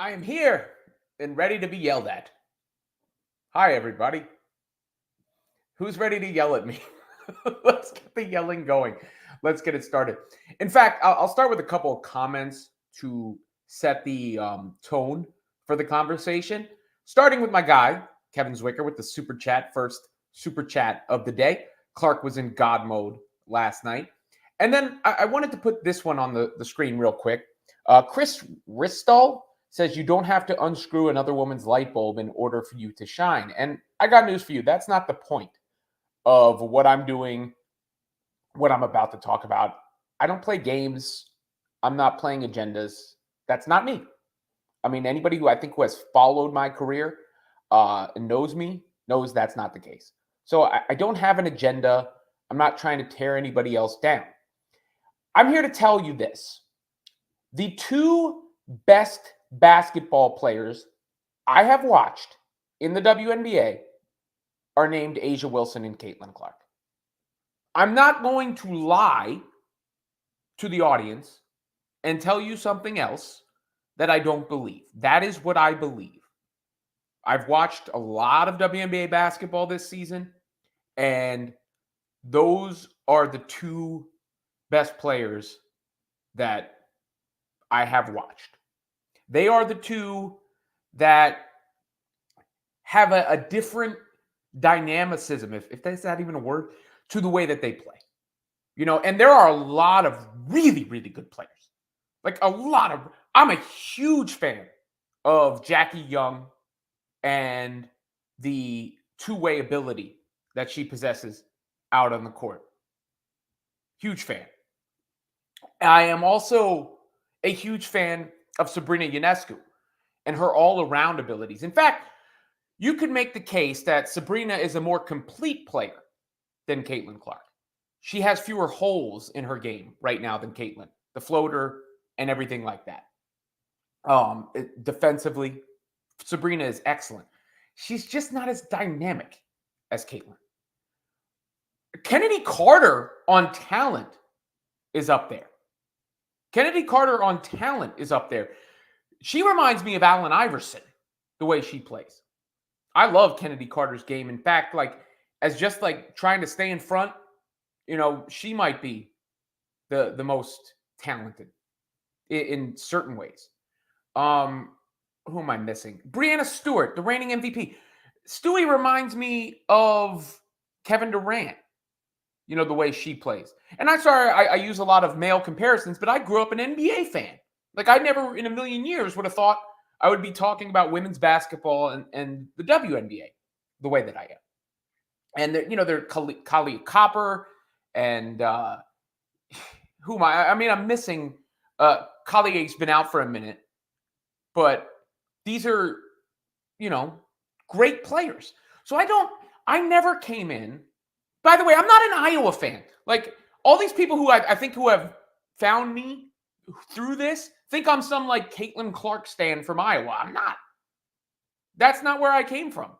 I am here and ready to be yelled at. Hi, everybody. Who's ready to yell at me? Let's get the yelling going. Let's get it started. In fact, I'll start with a couple of comments to set the tone for the conversation. Starting with my guy, Kevin Zwicker, with the super chat, first super chat of the day. Clark was in God mode last night. And then I wanted to put this one on the screen real quick. Chris Ristall says you don't have to unscrew another woman's light bulb in order for you to shine. And I got news for you. That's not the point of what I'm doing, what I'm about to talk about. I don't play games. I'm not playing agendas. That's not me. I mean, anybody who I think who has followed my career and knows me knows that's not the case. So I don't have an agenda. I'm not trying to tear anybody else down. I'm here to tell you this. The two best basketball players I have watched in the WNBA are named Asia Wilson and Caitlin Clark. I'm not going to lie to the audience and tell you something else that I don't believe. That is what I believe. I've watched a lot of WNBA basketball this season, and those are the two best players that I have watched. They are the two that have a different dynamicism, if that's not even a word, to the way that they play. You know, and there are a lot of really, really good players. Like a lot of, I'm a huge fan of Jackie Young and the two-way ability that she possesses out on the court. Huge fan. I am also a huge fan of Sabrina Ionescu and her all-around abilities. In fact, you could make the case that Sabrina is a more complete player than Caitlin Clark. She has fewer holes in her game right now than Caitlin, the floater and everything like that. Defensively, Sabrina is excellent. She's just not as dynamic as Caitlin. Kennedy Carter on talent is up there. Kennedy Carter on talent is up there. She reminds me of Allen Iverson, the way she plays. I love Kennedy Carter's game. In fact, like as just like trying to stay in front, you know, she might be the most talented in certain ways. Who am I missing? Breanna Stewart, the reigning MVP. Stewie reminds me of Kevin Durant. You know, the way she plays. And I'm sorry, I use a lot of male comparisons, but I grew up an NBA fan. Like, I never in a million years would have thought I would be talking about women's basketball and the WNBA the way that I am. And, you know, they're Kali Copper and who am I? I mean, I'm missing Collier's been out for a minute, but these are, you know, great players. So I never came in. By the way, I'm not an Iowa fan. Like, all these people who I think who have found me through this think I'm some, like, Caitlin Clark stan from Iowa. I'm not. That's not where I came from.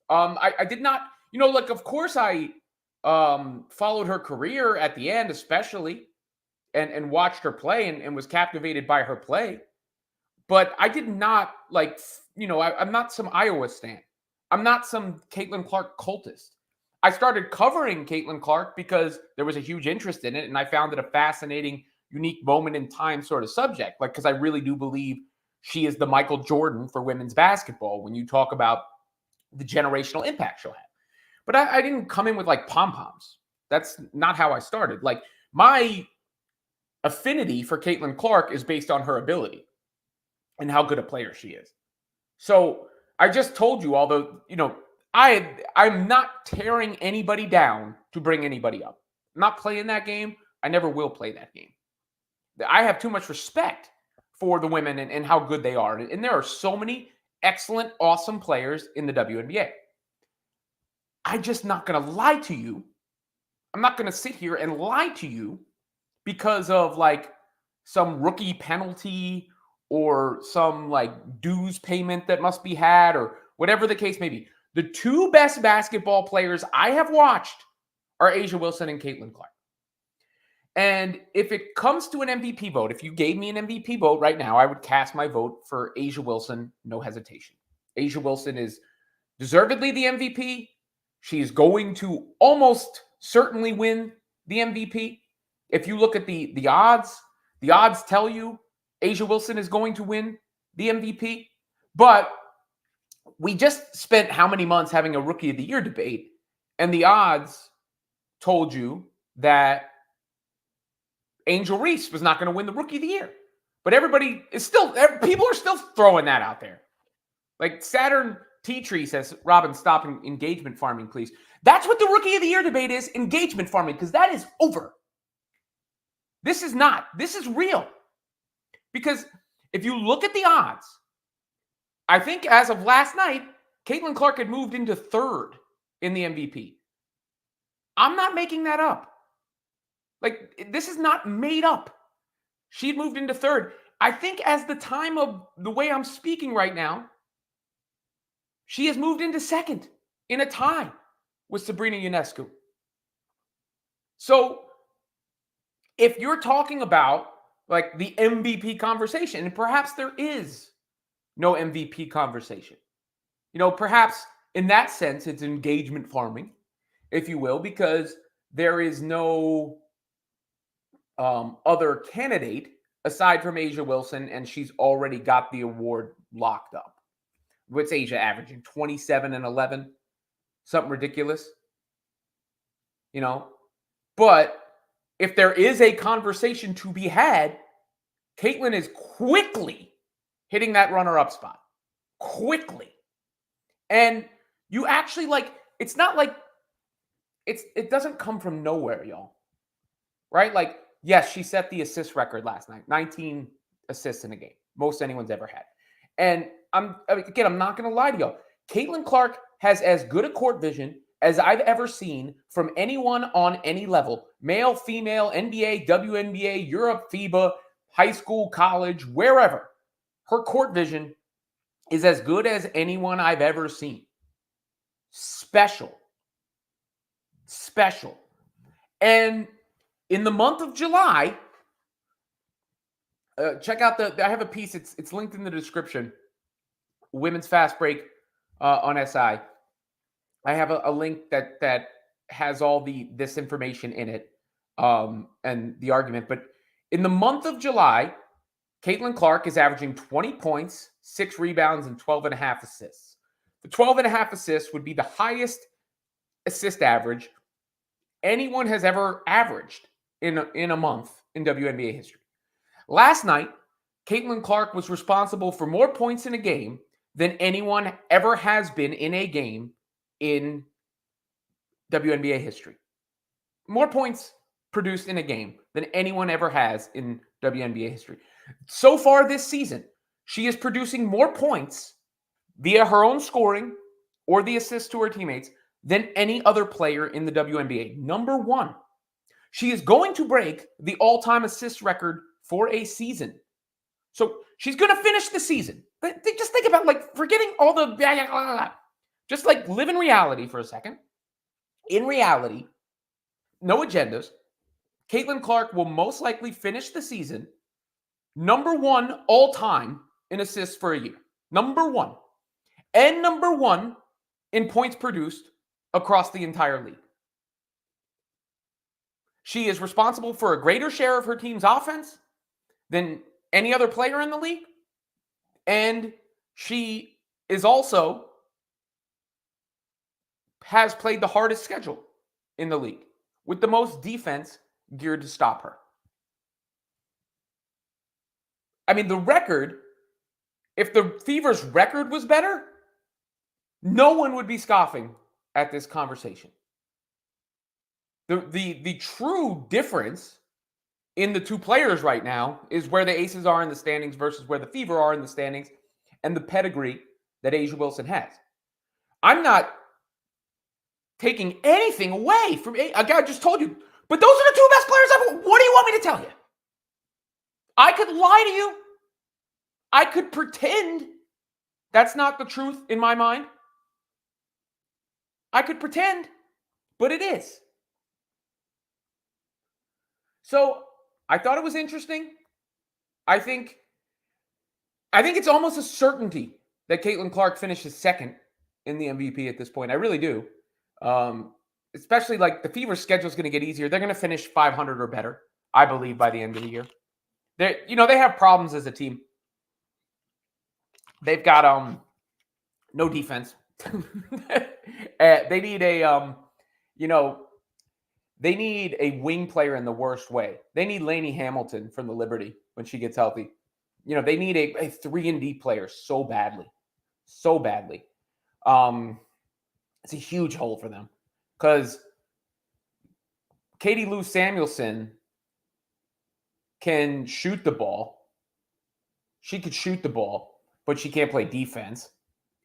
I did not, you know, like, of course I followed her career at the end, especially, and watched her play and was captivated by her play. But I did not, like, you know, I'm not some Iowa stan. I'm not some Caitlin Clark cultist. I started covering Caitlin Clark because there was a huge interest in it, and I found it a fascinating, unique moment in time sort of subject. Like, because I really do believe she is the Michael Jordan for women's basketball when you talk about the generational impact she'll have. But I didn't come in with, like, pom-poms. That's not how I started. Like, my affinity for Caitlin Clark is based on her ability and how good a player she is. So I just told you, although, you know, I'm not tearing anybody down to bring anybody up. I'm not playing that game. I never will play that game. I have too much respect for the women and how good they are. And there are so many excellent, awesome players in the WNBA. I'm just not going to lie to you. I'm not going to sit here and lie to you because of, like, some rookie penalty or some, like, dues payment that must be had or whatever the case may be. The two best basketball players I have watched are Asia Wilson and Caitlin Clark. And if it comes to an MVP vote, if you gave me an MVP vote right now, I would cast my vote for A'ja Wilson, no hesitation. A'ja Wilson is deservedly the MVP. She is going to almost certainly win the MVP. If you look at the odds tell you A'ja Wilson is going to win the MVP. But we just spent how many months having a Rookie of the Year debate, and the odds told you that Angel Reese was not going to win the Rookie of the Year. But people are still throwing that out there. Like Saturn Tea Tree says, Robin, stop engagement farming, please. That's what the Rookie of the Year debate is, engagement farming, because that is over. This is not. This is real. Because if you look at the odds, I think as of last night, Caitlin Clark had moved into third in the MVP. I'm not making that up. Like, this is not made up. She had moved into third. I think as the time of the way I'm speaking right now, she has moved into second in a tie with Sabrina Ionescu. So if you're talking about like the MVP conversation, and perhaps there is no MVP conversation, perhaps in that sense, it's engagement farming, if you will, because there is no other candidate aside from A'ja Wilson, and she's already got the award locked up. What's A'ja averaging? 27 and 11? Something ridiculous. But if there is a conversation to be had, Caitlin is quickly hitting that runner-up spot. Quickly. And you actually it's not like it doesn't come from nowhere, y'all. Right? Like, yes, she set the assist record last night. 19 assists in a game. Most anyone's ever had. And I'm not going to lie to y'all. Caitlin Clark has as good a court vision as I've ever seen from anyone on any level. Male, female, NBA, WNBA, Europe, FIBA, high school, college, wherever. Her court vision is as good as anyone I've ever seen. Special. And in the month of July, check out I have a piece, it's linked in the description. Women's Fastbreak on SI. I have a link that has all this information in it and the argument. But in the month of July, Caitlin Clark is averaging 20 points, 6 rebounds, and 12 and a half assists. The 12 and a half assists would be the highest assist average anyone has ever averaged in a month in WNBA history. Last night, Caitlin Clark was responsible for more points in a game than anyone ever has been in a game in WNBA history. More points produced in a game than anyone ever has in WNBA history. So far this season, she is producing more points via her own scoring or the assists to her teammates than any other player in the WNBA. Number one, she is going to break the all-time assist record for a season. So she's going to finish the season. Just think about forgetting all the blah, blah, blah, blah. Just live in reality for a second. In reality, no agendas. Caitlin Clark will most likely finish the season number one all time in assists for a year. Number one. And number one in points produced across the entire league. She is responsible for a greater share of her team's offense than any other player in the league. And she is also has played the hardest schedule in the league with the most defense geared to stop her. I mean, the record, if the Fever's record was better, no one would be scoffing at this conversation. The true difference in the two players right now is where the Aces are in the standings versus where the Fever are in the standings and the pedigree that A'ja Wilson has. I'm not taking anything away from I just told you, but those are the two best players ever. What do you want me to tell you? I could lie to you. I could pretend that's not the truth in my mind. I could pretend, but it is. So I thought it was interesting. I think it's almost a certainty that Caitlin Clark finishes second in the MVP at this point. I really do. Especially like the Fever schedule is going to get easier. They're going to finish 500 or better, I believe, by the end of the year. They have problems as a team. They've got no defense. They need they need a wing player in the worst way. They need Lainey Hamilton from the Liberty when she gets healthy. They need a 3-and-D player so badly. So badly. It's a huge hole for them because Katie Lou Samuelson can shoot the ball. She could shoot the ball, but she can't play defense.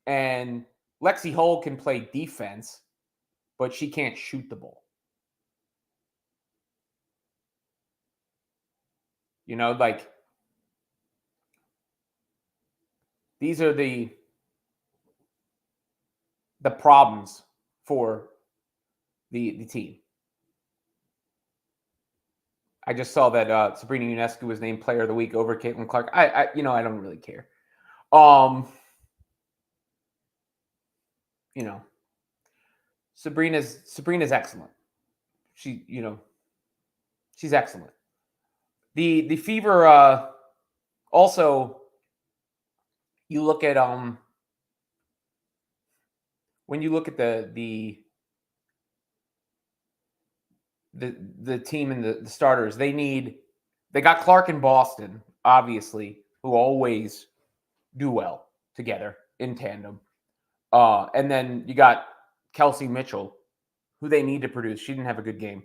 And Lexi Hull can play defense, but she can't shoot the ball. These are the problems for the team. I just saw that Sabrina Ionescu was named Player of the Week over Caitlin Clark. I don't really care. Sabrina's excellent. She's excellent. The Fever also, you look at when you look at the team and the starters, they got Clark and Boston, obviously, who always do well together in tandem. And then you got Kelsey Mitchell, who they need to produce. She didn't have a good game.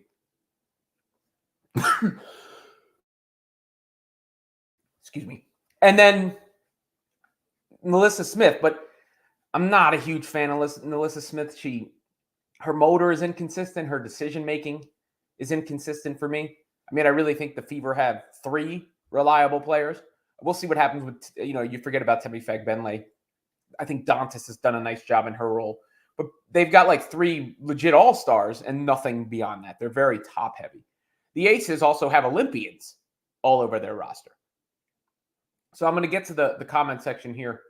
Excuse me. And then Melissa Smith, but I'm not a huge fan of Melissa Smith. Her motor is inconsistent. Her decision-making is inconsistent for me. I mean, I really think the Fever have 3 reliable players. We'll see what happens with, you forget about Temi Fagbenle. I think Dantas has done a nice job in her role. But they've got like 3 legit all-stars and nothing beyond that. They're very top-heavy. The Aces also have Olympians all over their roster. So I'm going to get to the comment section here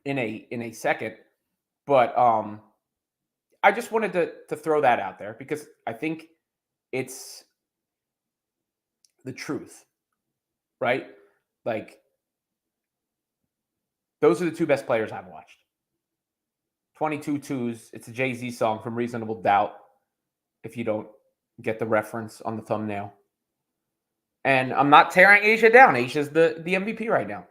in a second. But I just wanted to throw that out there because I think it's the truth, right? Like, those are the 2 best players I've watched. 22 twos. It's a Jay-Z song from Reasonable Doubt, if you don't get the reference on the thumbnail. And I'm not tearing Asia down. Asia's the MVP right now.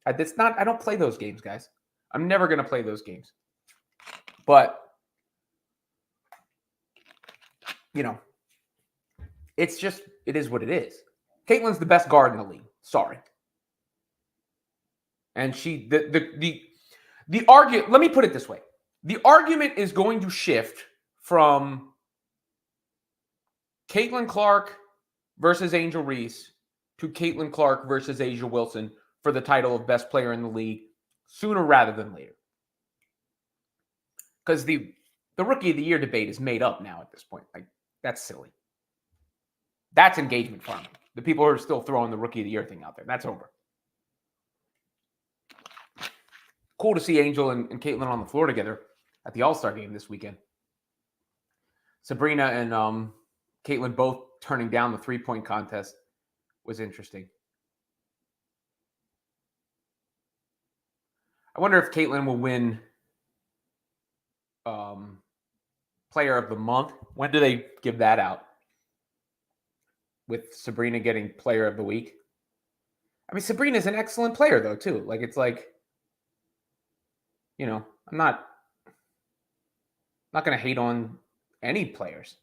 I don't play those games, guys. I'm never going to play those games. But, it is what it is. Caitlin's the best guard in the league. Sorry. And the argument, let me put it this way. The argument is going to shift from Caitlin Clark versus Angel Reese to Caitlin Clark versus Asia Wilson for the title of best player in the league sooner rather than later. Because the rookie of the year debate is made up now at this point. Like, that's silly. That's engagement farming. The people who are still throwing the rookie of the year thing out there. That's over. Cool to see Angel and Caitlin on the floor together at the All-Star game this weekend. Sabrina and Caitlin both turning down the 3-point contest was interesting. I wonder if Caitlin will win Player of the Month. When do they give that out? With Sabrina getting Player of the Week. I mean, Sabrina's an excellent player, though, too. Like, it's like, I'm not going to hate on any players.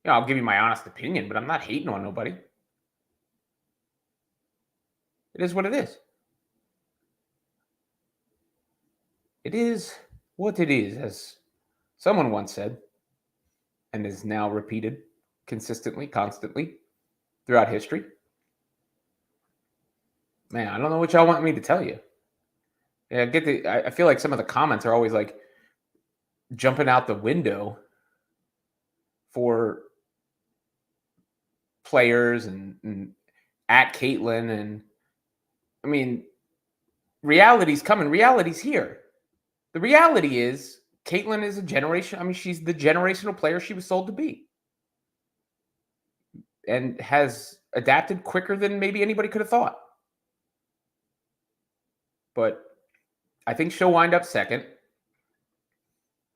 I'll give you my honest opinion, but I'm not hating on nobody. It is what it is. It is what it is, as someone once said, and is now repeated consistently, constantly throughout history. Man, I don't know what y'all want me to tell you. Yeah, I feel like some of the comments are always like jumping out the window for players and at Caitlin. And I mean, reality's coming. Reality's here. The reality is Caitlin is a generation. I mean, she's the generational player she was sold to be, and has adapted quicker than maybe anybody could have thought. But I think she'll wind up second.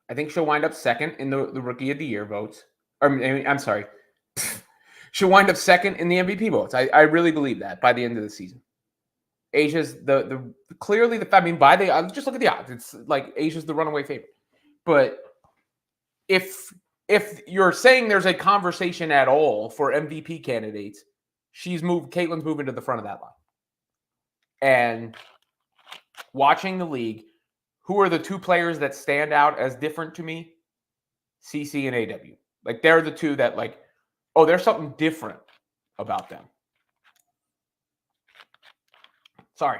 I think she'll wind up second in the Rookie of the Year votes. I'm sorry. She'll wind up second in the MVP votes. I really believe that by the end of the season. Asia's the clearly the. I mean, just look at the odds. It's like Asia's the runaway favorite. But if you're saying there's a conversation at all for MVP candidates, Caitlin's moving to the front of that line. And watching the league, who are the two players that stand out as different to me? CC and AW. Like, they're the two that, like, oh, there's something different about them. Sorry.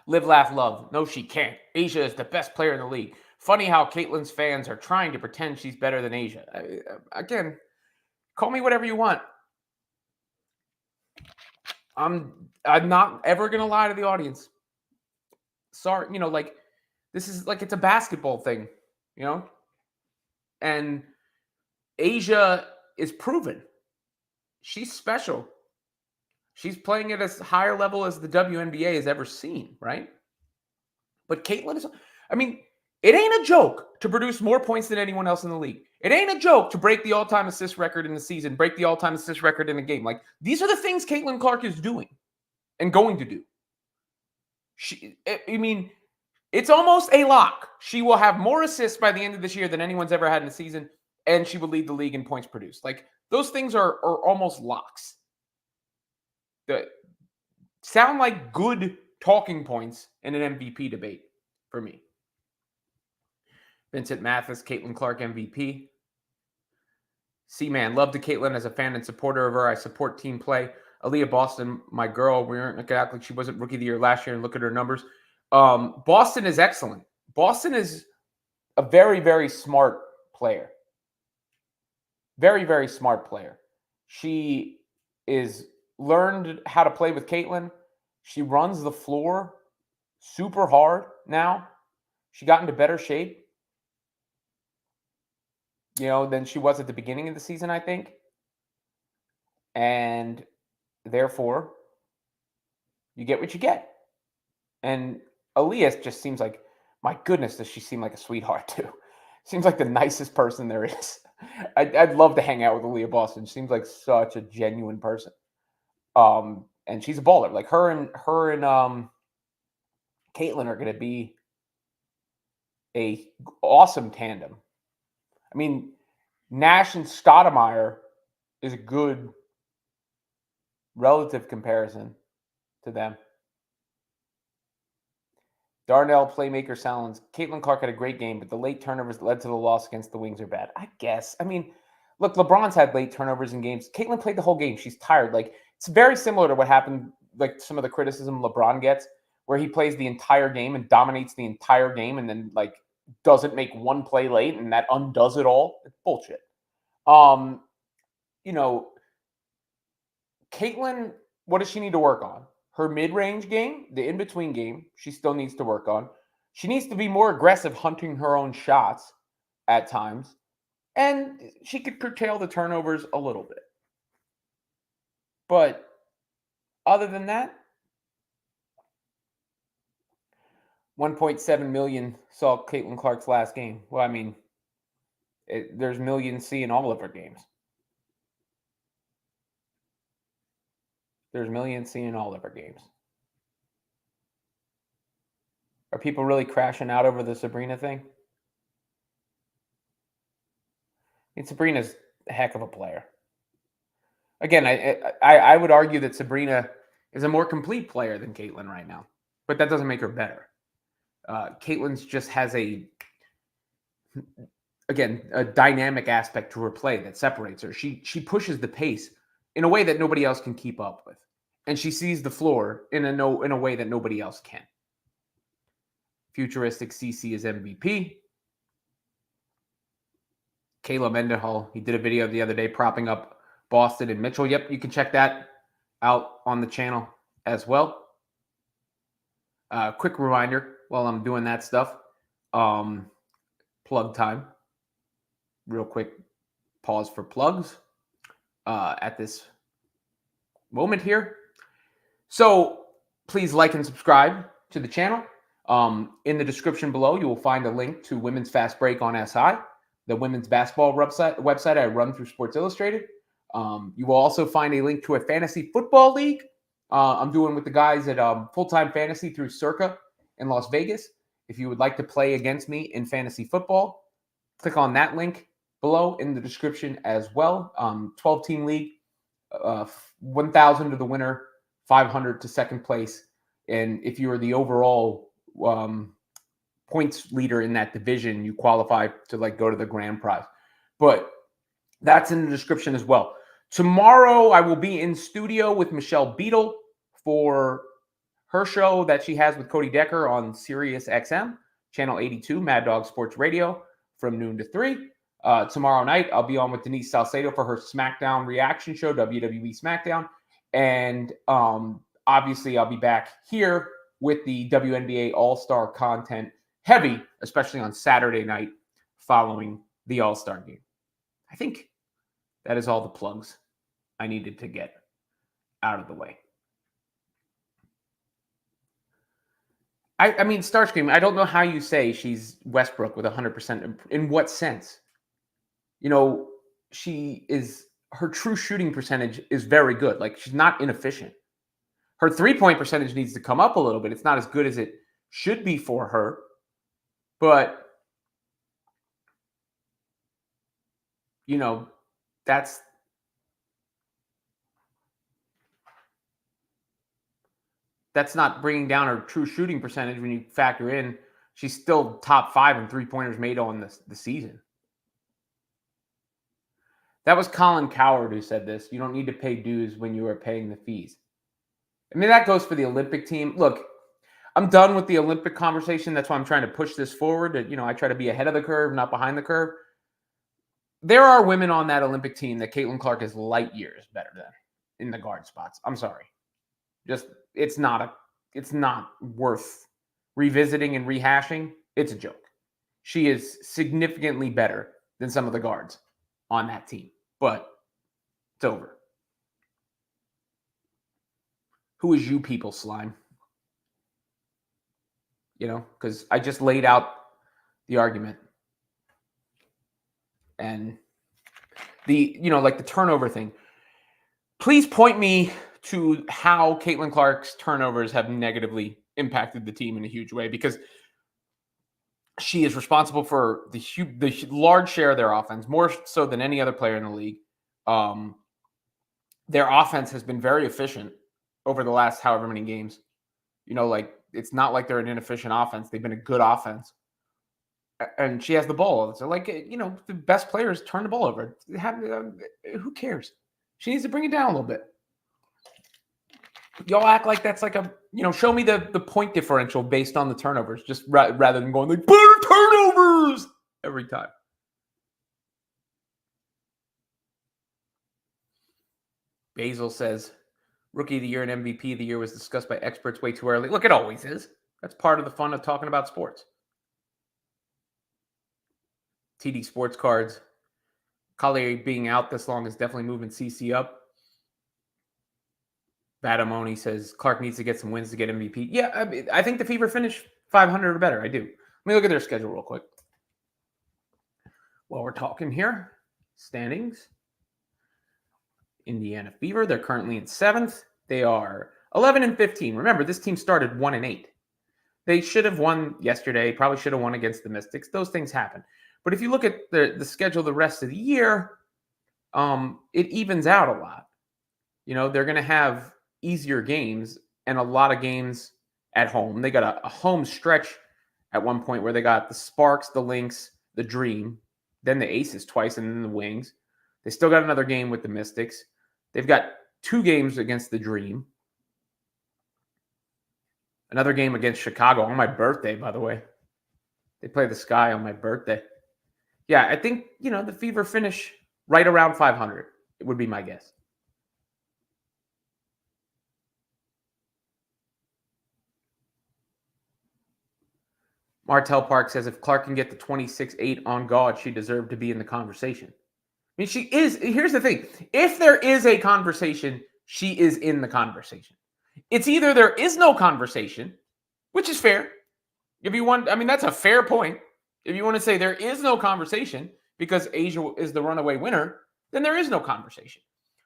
Live, laugh, love. No, she can't. Asia is the best player in the league. Funny how Caitlin's fans are trying to pretend she's better than Asia. Again, call me whatever you want. I'm not ever going to lie to the audience. Sorry, like, this is like, it's a basketball thing, And Asia is proven. She's special. She's playing at a higher level as the WNBA has ever seen, right? But Caitlin is, I mean, it ain't a joke to produce more points than anyone else in the league. It ain't a joke to break the all-time assist record in the season, break the all-time assist record in a game. Like, these are the things Caitlin Clark is doing and going to do. It's almost a lock. She will have more assists by the end of this year than anyone's ever had in a season, and she will lead the league in points produced. Like, those things are almost locks. That sound like good talking points in an MVP debate for me. Vincent Mathis, Caitlin Clark MVP. C-Man, love to Caitlin as a fan and supporter of her. I support team play. Aaliyah Boston, my girl. We aren't going to act like she wasn't Rookie of the Year last year and look at her numbers. Boston is excellent. Boston is a very, very smart player. Very, very smart player. She is learned how to play with Caitlin. She runs the floor super hard now. She got into better shape, than she was at the beginning of the season, I think. And therefore, you get what you get. And Aaliyah just seems like, my goodness, does she seem like a sweetheart too? Seems like the nicest person there is. I'd love to hang out with Aaliyah Boston. She seems like such a genuine person. And she's a baller. Like, her and Caitlin are going to be a awesome tandem. I mean, Nash and Stoudemire is a good relative comparison to them. Darnell, playmaker, Salins. Caitlin Clark had a great game, but the late turnovers that led to the loss against the Wings are bad. I guess. I mean, look, LeBron's had late turnovers in games. Caitlin played the whole game. She's tired. Like, it's very similar to what happened, like, some of the criticism LeBron gets, where he plays the entire game and dominates the entire game and then, like, doesn't make one play late and that undoes it all. It's bullshit. Caitlin, what does she need to work on? Her mid-range game, the in-between game, she still needs to work on. She needs to be more aggressive hunting her own shots at times. And she could curtail the turnovers a little bit. But other than that, 1.7 million saw Caitlin Clark's last game. Well, I mean, there's millions seeing all of her games. There's millions seeing all of her games. Are people really crashing out over the Sabrina thing? I mean, Sabrina's a heck of a player. Again, I would argue that Sabrina is a more complete player than Caitlin right now, but that doesn't make her better. Caitlin's just has a dynamic aspect to her play that separates her. She pushes the pace in a way that nobody else can keep up with, and she sees the floor in a way that nobody else can. Futuristic CC is MVP. Caleb Mendenhall, he did a video the other day propping up Boston and Mitchell. Yep, you can check that out on the channel as well. Quick reminder while I'm doing that stuff. Plug time. Real quick pause for plugs at this moment here. So please like and subscribe to the channel. In the description below, you will find a link to Women's Fast Break on SI, the women's basketball website I run through Sports Illustrated. You will also find a link to a fantasy football league I'm doing with the guys at Full-Time Fantasy through Circa in Las Vegas. If you would like to play against me in fantasy football, click on that link below in the description as well. 12-team league, 1,000 to the winner, 500 to second place. And if you are the overall points leader in that division, you qualify to go to the grand prize. But that's in the description as well. Tomorrow, I will be in studio with Michelle Beadle for her show that she has with Cody Decker on Sirius XM, Channel 82, Mad Dog Sports Radio, from noon to 3. Tomorrow night, I'll be on with Denise Salcedo for her SmackDown reaction show, WWE SmackDown. And obviously, I'll be back here with the WNBA All-Star content, heavy, especially on Saturday night following the All-Star game. I think that is all the plugs I needed to get out of the way. I mean, Starscream, I don't know how you say she's Westbrook with 100%. In what sense? You know, her true shooting percentage is very good. She's not inefficient. Her three-point percentage needs to come up a little bit. It's not as good as it should be for her. But, you know, that's not bringing down her true shooting percentage when you factor in she's still top 5 in three-pointers made on the season. That was Colin Coward who said this. You don't need to pay dues when you are paying the fees. I mean, that goes for the Olympic team. Look, I'm done with the Olympic conversation. That's why I'm trying to push this forward. I try to be ahead of the curve, not behind the curve. There are women on that Olympic team that Caitlin Clark is light years better than in the guard spots. I'm sorry. It's not worth revisiting and rehashing. It's a joke. She is significantly better than some of the guards on that team, but it's over. Who is you people, slime? Because I just laid out the argument. And the turnover thing. Please point me to how Caitlin Clark's turnovers have negatively impacted the team in a huge way, because she is responsible for the large share of their offense, more so than any other player in the league. Their offense has been very efficient over the last however many games. It's not like they're an inefficient offense. They've been a good offense. And she has the ball. So, the best players turn the ball over. Who cares? She needs to bring it down a little bit. Y'all act like that's show me the point differential based on the turnovers, just rather than going better turnovers every time. Basil says, Rookie of the Year and MVP of the Year was discussed by experts way too early. Look, it always is. That's part of the fun of talking about sports. TD Sports Cards. Collier being out this long is definitely moving CC up. Badamoni says Clark needs to get some wins to get MVP. Yeah, I think the Fever finish 500 or better. I do. Let me look at their schedule real quick. While we're talking here, standings. Indiana Fever, they're currently in 7th. They are 11-15. Remember, this team started 1-8. They should have won yesterday. Probably should have won against the Mystics. Those things happen. But if you look at the schedule the rest of the year, it evens out a lot. They're going to have easier games and a lot of games at home. They got a home stretch at one point where they got the Sparks, the Lynx, the Dream, then the Aces twice, and then the Wings. They still got another game with the Mystics. They've got 2 games against the Dream. Another game against Chicago on my birthday, by the way. They play the Sky on my birthday. Yeah, I think, the Fever finish right around 500. It would be my guess. Martel Park says if Clark can get the 26-8 on God, she deserved to be in the conversation. I mean, she is. Here's the thing. If there is a conversation, she is in the conversation. It's either there is no conversation, which is fair. If you want, I mean, that's a fair point. If you want to say there is no conversation because Asia is the runaway winner, then there is no conversation.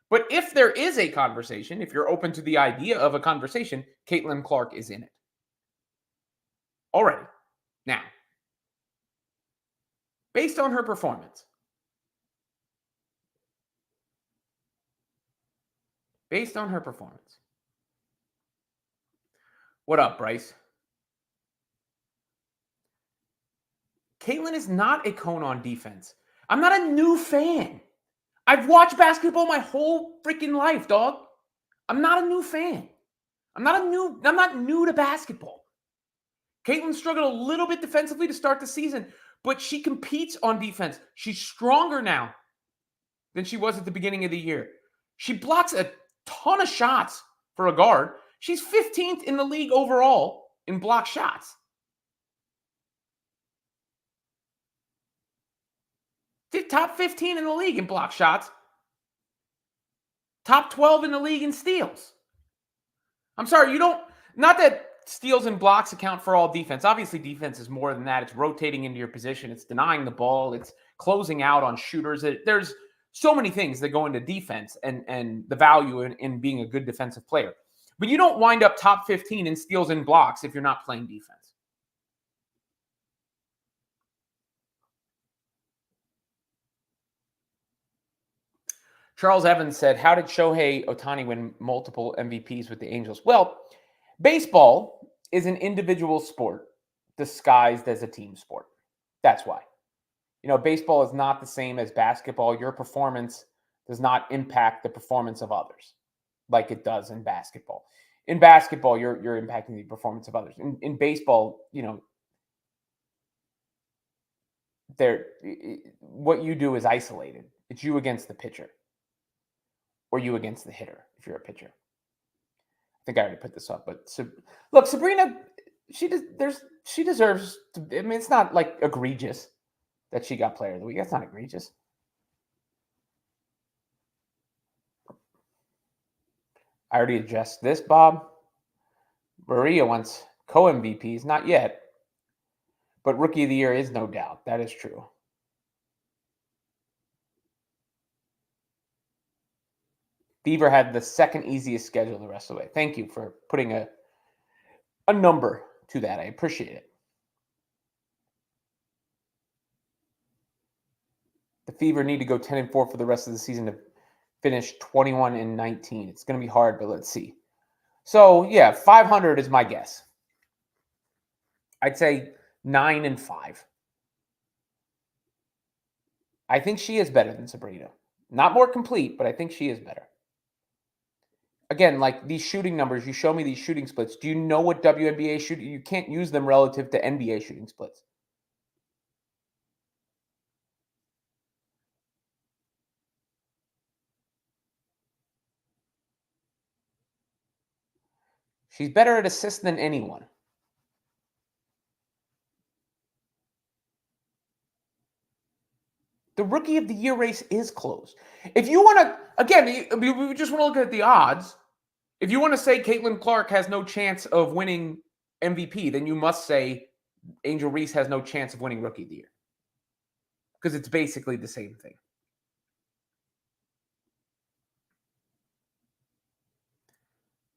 But if there is a conversation, if you're open to the idea of a conversation, Caitlin Clark is in it already. Now, based on her performance, what up, Bryce? Caitlin is not a cone on defense. I'm not a new fan. I've watched basketball my whole freaking life, dog. I'm not a new fan. I'm not new to basketball. Caitlin struggled a little bit defensively to start the season, but she competes on defense. She's stronger now than she was at the beginning of the year. She blocks a ton of shots for a guard. She's 15th in the league overall in block shots. Top 15 in the league in block shots. Top 12 in the league in steals. I'm sorry, not that steals and blocks account for all defense. Obviously, defense is more than that. It's rotating into your position. It's denying the ball. It's closing out on shooters. There's so many things that go into defense and the value in being a good defensive player. But you don't wind up top 15 in steals and blocks if you're not playing defense. Charles Evans said, how did Shohei Ohtani win multiple MVPs with the Angels? Well, baseball is an individual sport disguised as a team sport. That's why. Baseball is not the same as basketball. Your performance does not impact the performance of others like it does in basketball. In basketball, you're impacting the performance of others. In baseball, what you do is isolated. It's you against the pitcher. Or you against the hitter if you're a pitcher. I think I already put this up, but look, Sabrina, she deserves to. I mean, it's not like egregious that she got Player of the Week. That's not egregious. I already addressed this, Bob. Maria wants co-MVPs, not yet, but Rookie of the Year is no doubt. That is true. Beaver had the second easiest schedule the rest of the way. Thank you for putting a number to that. I appreciate it. The Fever need to go 10-4 for the rest of the season to finish 21-19. It's going to be hard, but let's see. So, yeah, 500 is my guess. I'd say 9-5. I think she is better than Sabrina. Not more complete, but I think she is better. Again, like these shooting numbers, you show me these shooting splits. Do you know what WNBA shooting? You can't use them relative to NBA shooting splits. She's better at assists than anyone. The Rookie of the Year race is close. If you want to, again, we just want to look at the odds. If you want to say Caitlin Clark has no chance of winning MVP, then you must say Angel Reese has no chance of winning Rookie of the Year. Because it's basically the same thing.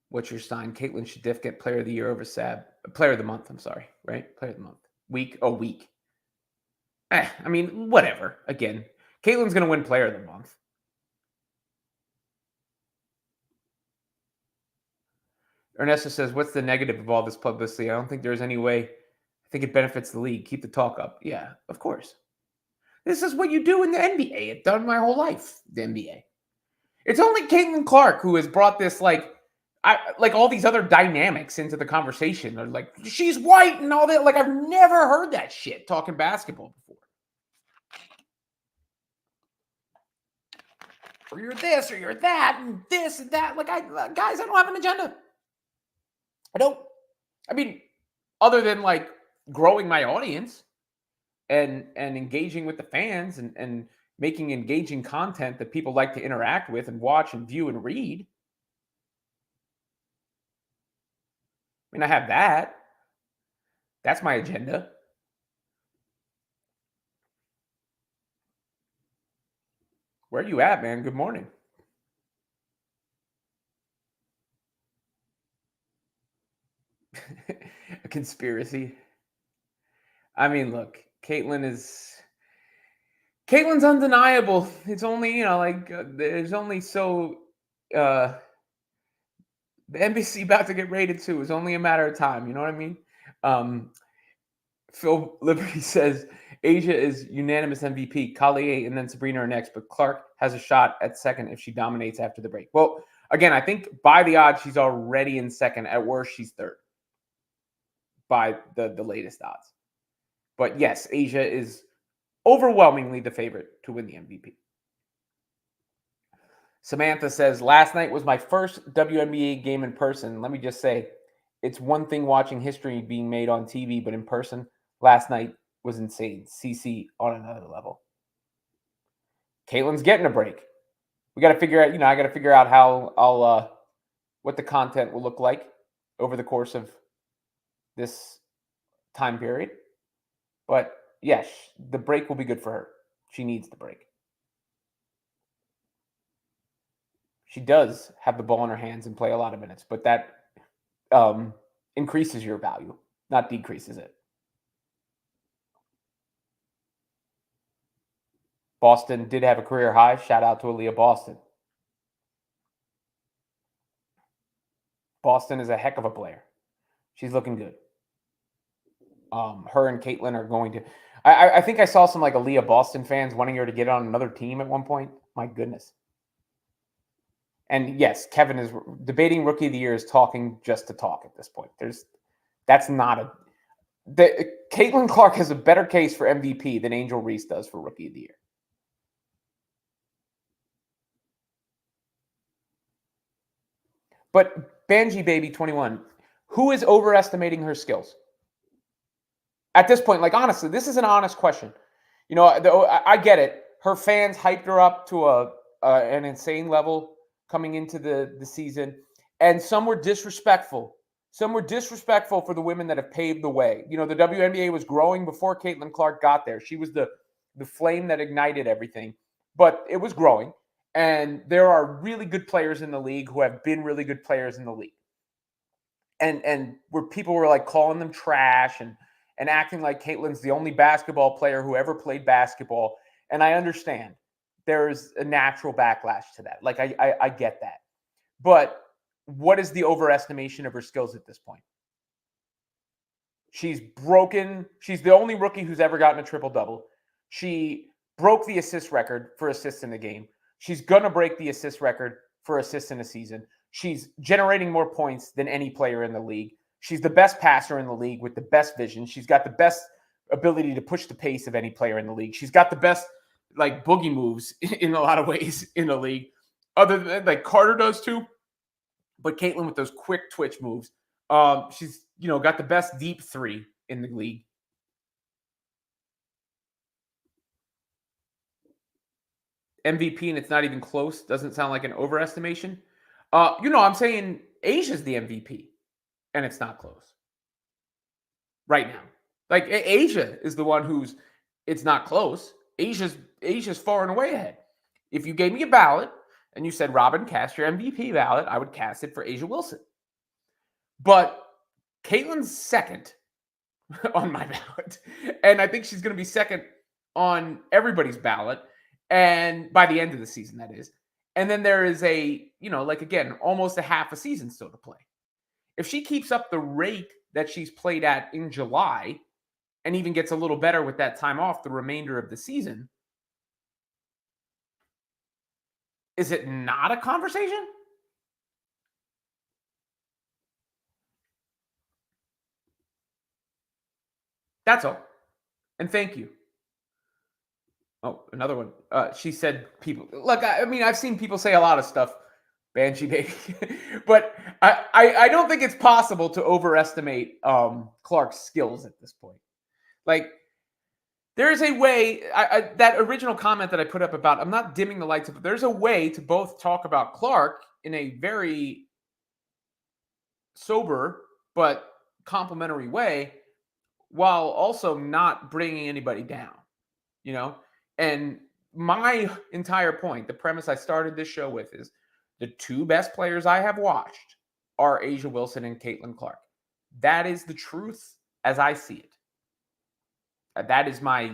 What's your sign? Caitlin should get Player of the Year over Sab. Player of the Month, I'm sorry. Right? Player of the Month. Week. I mean, whatever. Again, Caitlin's going to win Player of the Month. Ernesto says, what's the negative of all this publicity? I don't think there's any way. I think it benefits the league. Keep the talk up. Yeah, of course. This is what you do in the NBA. I've done my whole life, the NBA. It's only Caitlin Clark who has brought this, like all these other dynamics into the conversation. Or like, she's white and all that. Like, I've never heard that shit talking basketball before. or you're this, or you're that, and this and that. Like, guys, I don't have an agenda. I don't. I mean, other than like growing my audience and engaging with the fans and making engaging content that people like to interact with and watch and view and read. I mean, I have that. That's my agenda. Where are you at, man? Good morning. A conspiracy. I mean, look, Caitlyn's undeniable. It's only, like there's only so uh the NBC about to get rated too. It's only a matter of time. You know what I mean? Um, Phil Liberty says Asia is unanimous MVP. Collier and then Sabrina are next, but Clark has a shot at second if she dominates after the break. Well, again, I think by the odds she's already in second. At worst, she's third by the latest odds. But yes, Asia is overwhelmingly the favorite to win the MVP. Samantha says, last night was my first WNBA game in person. Let me just say, it's one thing watching history being made on TV, but in person, last night was insane. CC on another level. Caitlin's getting a break. We got to figure out, I got to figure out how what the content will look like over the course of this time period. But yes, the break will be good for her. She needs the break. She does have the ball in her hands and play a lot of minutes, but that increases your value, not decreases it. Boston did have a career high. Shout out to Aaliyah Boston. Boston is a heck of a player. She's looking good. Her and Caitlin are going to. I think I saw some like Aaliyah Boston fans wanting her to get on another team at one point. My goodness. And yes, Kevin is debating Rookie of the Year is talking just to talk at this point. That's not a. Caitlin Clark has a better case for MVP than Angel Reese does for Rookie of the Year. But Banji Baby 21, who is overestimating her skills? At this point, like honestly, this is an honest question. I get it. Her fans hyped her up to an insane level coming into the season, and some were disrespectful. Some were disrespectful for the women that have paved the way. The WNBA was growing before Caitlin Clark got there. She was the flame that ignited everything, but it was growing. And there are really good players in the league who have been really good players in the league. And where people were like calling them trash and acting like Caitlin's the only basketball player who ever played basketball. And I understand there's a natural backlash to that. Like I get that. But what is the overestimation of her skills at this point? She's broken. She's the only rookie who's ever gotten a triple-double. She broke the assist record for assists in the game. She's going to break the assist record for assists in a season. She's generating more points than any player in the league. She's the best passer in the league with the best vision. She's got the best ability to push the pace of any player in the league. She's got the best like boogie moves in a lot of ways in the league. Other than like Carter does too. But Caitlin with those quick twitch moves. She's got the best deep three in the league. MVP and it's not even close. Doesn't sound like an overestimation. I'm saying Asia's the MVP and it's not close right now. Like Asia is the one who's it's not close. Asia's far and away ahead. If you gave me a ballot and you said, Robin, cast your MVP ballot, I would cast it for Asia Wilson. But Caitlin's second on my ballot. And I think she's going to be second on everybody's ballot. And by the end of the season, that is. And then there is again, almost a half a season still to play. If she keeps up the rate that she's played at in July and even gets a little better with that time off the remainder of the season, is it not a conversation? That's all. And thank you. Oh, another one. She said people look. I mean, I've seen people say a lot of stuff, Banshee baby, but I don't think it's possible to overestimate Clark's skills at this point. Like there is a way. That original comment that I put up about I'm not dimming the lights, but there's a way to both talk about Clark in a very sober but complimentary way, while also not bringing anybody down. You know, and my entire point, the premise I started this show with is the two best players I have watched are Asia Wilson and Caitlin Clark. That is the truth as I see it. That is my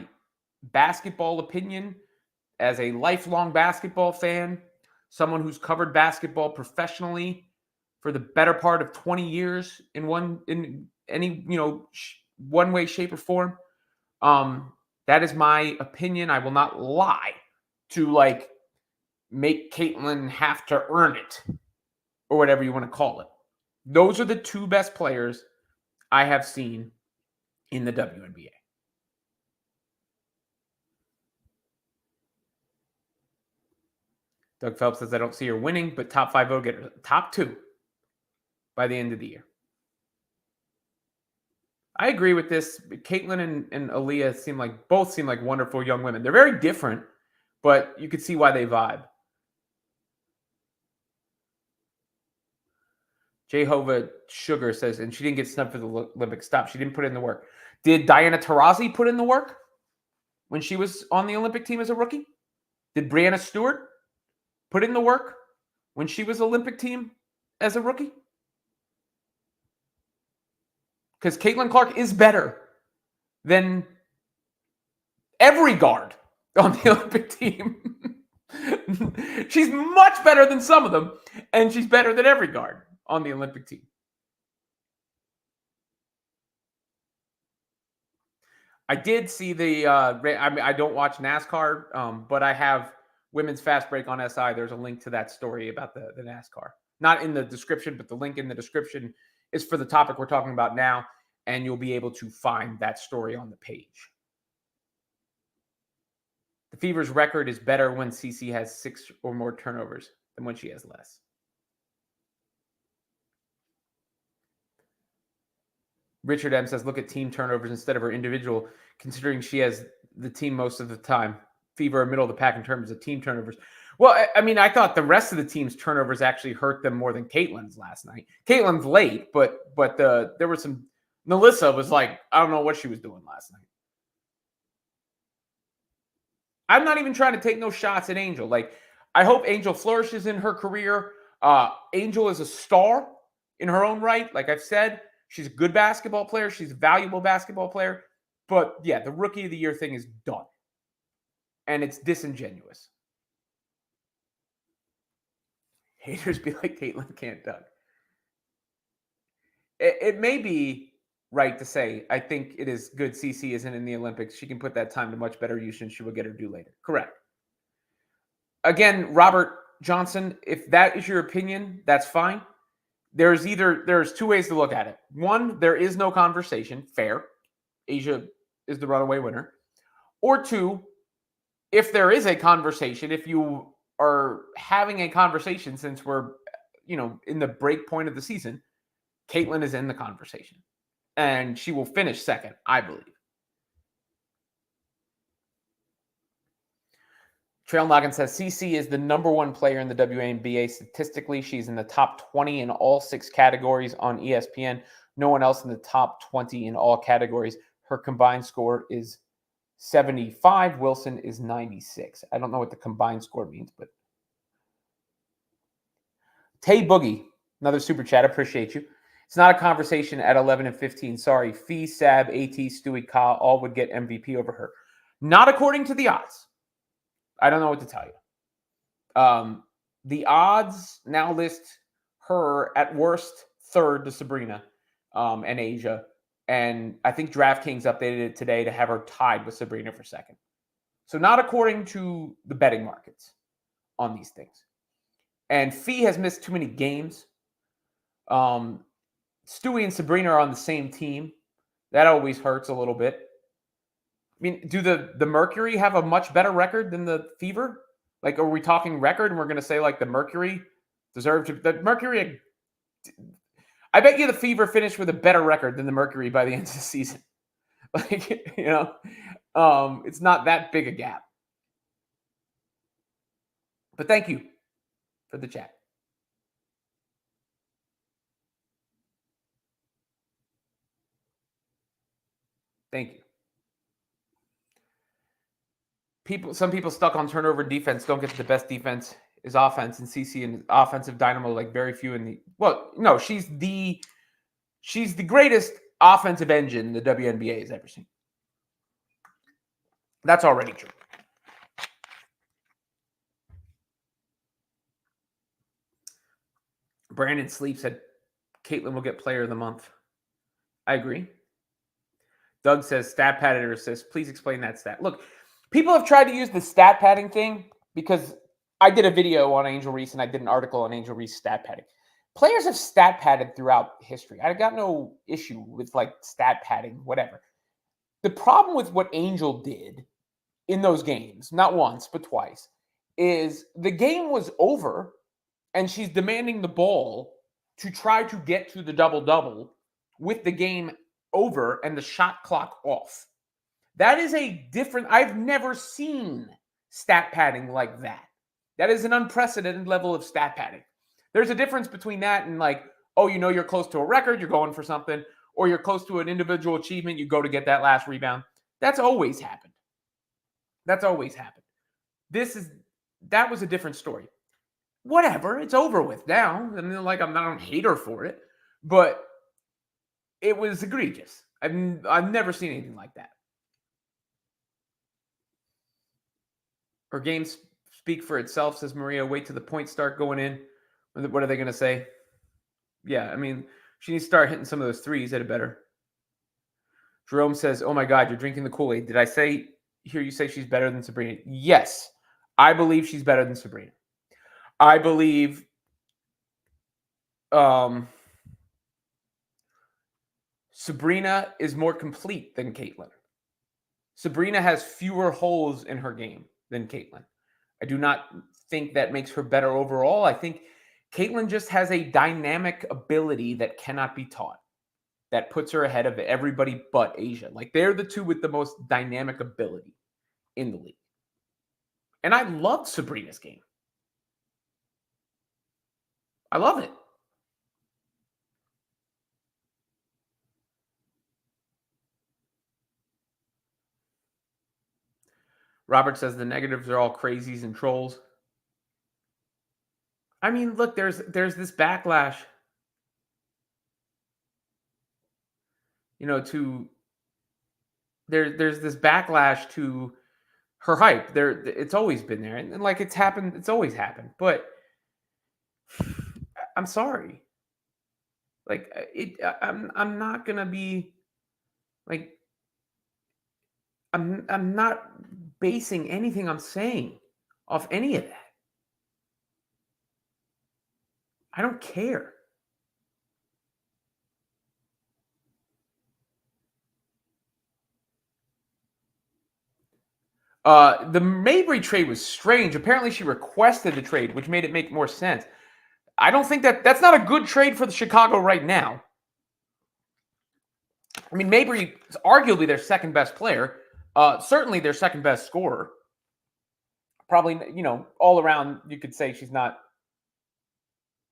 basketball opinion as a lifelong basketball fan, someone who's covered basketball professionally for the better part of 20 years in any, one way, shape, or form. That is my opinion. I will not lie to make Caitlin have to earn it or whatever you want to call it. Those are the two best players I have seen in the WNBA. Doug Phelps says, I don't see her winning, but top 5 vote getter. Top 2 by the end of the year. I agree with this. Caitlin and Aaliyah both seem like wonderful young women. They're very different, but you could see why they vibe. Jehovah Sugar says, and she didn't get snubbed for the Olympics. Stop. She didn't put in the work. Did Diana Taurasi put in the work when she was on the Olympic team as a rookie? Did Brianna Stewart put in the work when she was Olympic team as a rookie? Because Caitlin Clark is better than every guard on the Olympic team. She's much better than some of them, and she's better than every guard on the Olympic team. I did see the. I don't watch NASCAR, but I have women's Fastbreak on SI. There's a link to that story about the NASCAR. Not in the description, but the link in the description is for the topic we're talking about now, and you'll be able to find that story on the page. The Fever's record is better when CC has 6 or more turnovers than when she has less. Richard M says, look at team turnovers instead of her individual, considering she has the team most of the time. Fever are middle of the pack in terms of team turnovers. Well, I mean, I thought the rest of the team's turnovers actually hurt them more than Caitlin's last night. Caitlin's late, but there were some. Melissa was like, I don't know what she was doing last night. I'm not even trying to take no shots at Angel. I hope Angel flourishes in her career. Angel is a star in her own right. Like I've said, she's a good basketball player. She's a valuable basketball player. But yeah, the rookie of the year thing is done. And it's disingenuous. Haters be like, Caitlin can't dunk. It may be right to say, I think it is good CC isn't in the Olympics. She can put that time to much better use than she will get her due later. Correct. Again, Robert Johnson, if that is your opinion, that's fine. There's 2 ways to look at it. One, there is no conversation. Fair. Asia is the runaway winner. Or 2, if there is a conversation, if you are having a conversation since we're, in the break point of the season, Caitlin is in the conversation. And she will finish second, I believe. Trail Noggin says CC is the number 1 player in the WNBA statistically. She's in the top 20 in all 6 categories on ESPN. No one else in the top 20 in all categories. Her combined score is 75. Wilson is 96. I don't know what the combined score means, but Tay Boogie, another super chat. Appreciate you. It's not a conversation at 11 and 15. Sorry. Fee, Sab, AT, Stewie, Ka all would get MVP over her. Not according to the odds. I don't know what to tell you. The odds now list her at worst third to Sabrina and Asia. And I think DraftKings updated it today to have her tied with Sabrina for second. So not according to the betting markets on these things. And Fee has missed too many games. Stewie and Sabrina are on the same team. That always hurts a little bit. I mean, do the Mercury have a much better record than the Fever? Like, are we talking record and we're going to say like the Mercury deserved to? The Mercury, I bet you the Fever finished with a better record than the Mercury by the end of the season. Like, it's not that big a gap. But thank you for the chat. Thank you. Some people stuck on turnover defense don't get to the best defense is offense, and CC and offensive dynamo like very few in the. Well, no, she's the greatest offensive engine the WNBA has ever seen. That's already true. Brandon Sleep said Caitlin will get player of the month. I agree. Doug says stat padded or assist. Please explain that stat. Look, people have tried to use the stat padding thing because I did a video on Angel Reese and I did an article on Angel Reese stat padding. Players have stat padded throughout history. I got no issue with like stat padding, whatever. The problem with what Angel did in those games, not once, but twice, is the game was over and she's demanding the ball to try to get to the double-double with the game over and the shot clock off. That is a different, I've never seen stat padding like that. That is an unprecedented level of stat padding. There's a difference between that and like, oh, you're close to a record, you're going for something, or you're close to an individual achievement, you go to get that last rebound. That's always happened. That's always happened. That was a different story. Whatever, it's over with now. I mean, like, I'm not a hater for it, but it was egregious. I've never seen anything like that. Her games speak for itself, says Maria. Wait till the points start going in. What are they going to say? Yeah, I mean, she needs to start hitting some of those threes at a better. Jerome says, oh my God, you're drinking the Kool-Aid. Did I hear you say she's better than Sabrina? Yes, I believe she's better than Sabrina. I believe Sabrina is more complete than Caitlin. Sabrina has fewer holes in her game than Caitlin. I do not think that makes her better overall. I think Caitlin just has a dynamic ability that cannot be taught. That puts her ahead of everybody but Asia. Like, they're the two with the most dynamic ability in the league. And I loved Sabrina's game. I love it. Robert says the negatives are all crazies and trolls. I mean, look, there's this backlash, to there's this backlash to her hype. It's always been there, and like it's happened. It's always happened. But I'm sorry. Like I'm not gonna be like I'm not basing anything I'm saying off any of that. I don't care. The Mabry trade was strange. Apparently, she requested the trade, which made it make more sense. I don't think that's not a good trade for the Chicago right now. I mean, Mabry is arguably their second best player. Certainly their second best scorer. Probably, all around, you could say she's not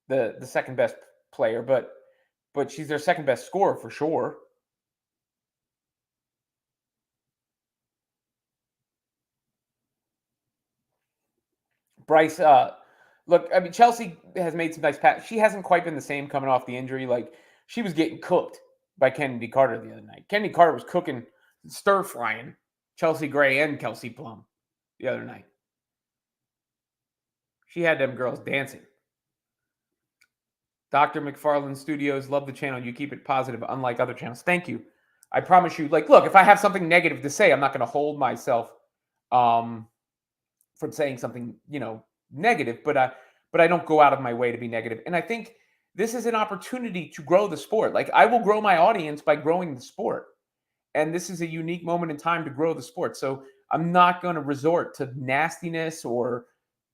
the second best player, but she's their second best scorer for sure. Bryce, look, I mean, Chelsea has made some nice passes. She hasn't quite been the same coming off the injury. Like, she was getting cooked by Kennedy Carter the other night. Kennedy Carter was cooking, stir-frying Chelsea Gray and Kelsey Plum the other night. She had them girls dancing. Dr. McFarland Studios, love the channel. You keep it positive, unlike other channels. Thank you. I promise you, like, look, if I have something negative to say, I'm not going to hold myself from saying something, negative, but I don't go out of my way to be negative. And I think this is an opportunity to grow the sport. Like, I will grow my audience by growing the sport. and this is a unique moment in time to grow the sport. So I'm not going to resort to nastiness or